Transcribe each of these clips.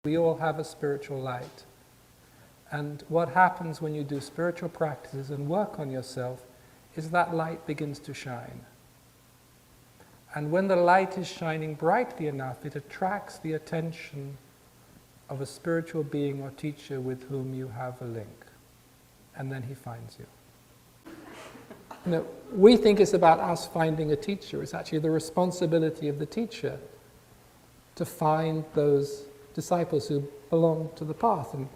We all have a spiritual light. And what happens when you do spiritual practices and work on yourself is that light begins to shine. And when the light is shining brightly enough, it attracts the attention of a spiritual being or teacher with whom you have a link. And then he finds you. You know, we think it's about us finding a teacher. It's actually the responsibility of the teacher to find those disciples who belong to the path. And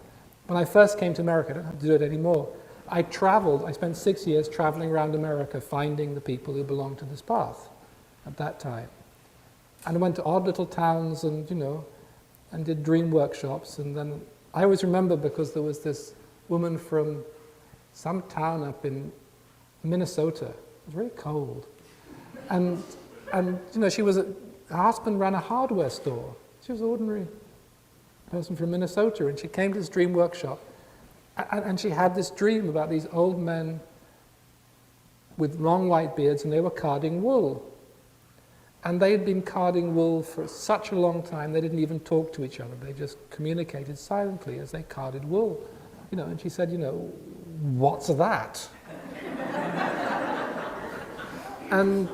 when I first came to America, I don't have to do it anymore, I spent 6 years traveling around America finding the people who belong to this path at that time. And I went to odd little towns and, and did dream workshops. And then I always remember, because there was this woman from some town up in Minnesota. It was very cold. And her husband ran a hardware store. She was an ordinary person from Minnesota, and she came to this dream workshop, and she had this dream about these old men with long white beards, and they were carding wool. And they had been carding wool for such a long time, they didn't even talk to each other. They just communicated silently as they carded wool. And she said, what's that? And,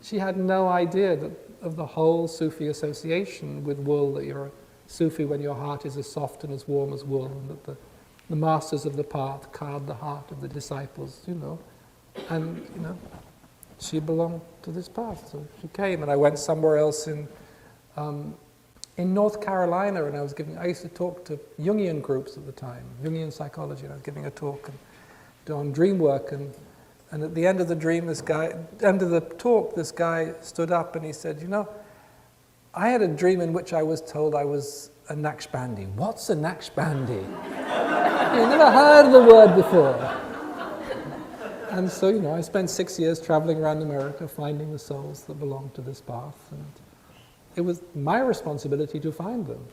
she had no idea of the whole Sufi association with wool, that you're a Sufi when your heart is as soft and as warm as wool, and that the masters of the path card the heart of the disciples, And, she belonged to this path, so she came. And I went somewhere else in North Carolina, and I used to talk to Jungian groups at the time, Jungian psychology, and I was giving a talk on dream work, and at the end of the talk, this guy stood up and he said, I had a dream in which I was told I was a Naqshbandi. What's a Naqshbandi? You never heard of the word before. And so, I spent 6 years traveling around America finding the souls that belonged to this path, and it was my responsibility to find them.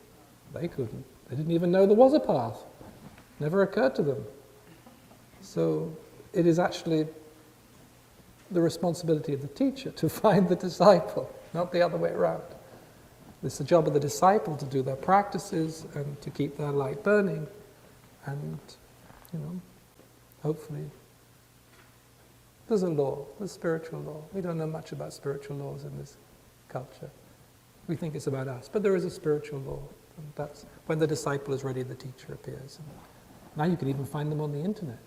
They couldn't. They didn't even know there was a path. Never occurred to them. So it is actually the responsibility of the teacher to find the disciple, not the other way around. It's the job of the disciple to do their practices and to keep their light burning, and, hopefully. There's a law, there's spiritual law. We don't know much about spiritual laws in this culture. We think it's about us, but there is a spiritual law. And that's when the disciple is ready, the teacher appears. And now you can even find them on the internet.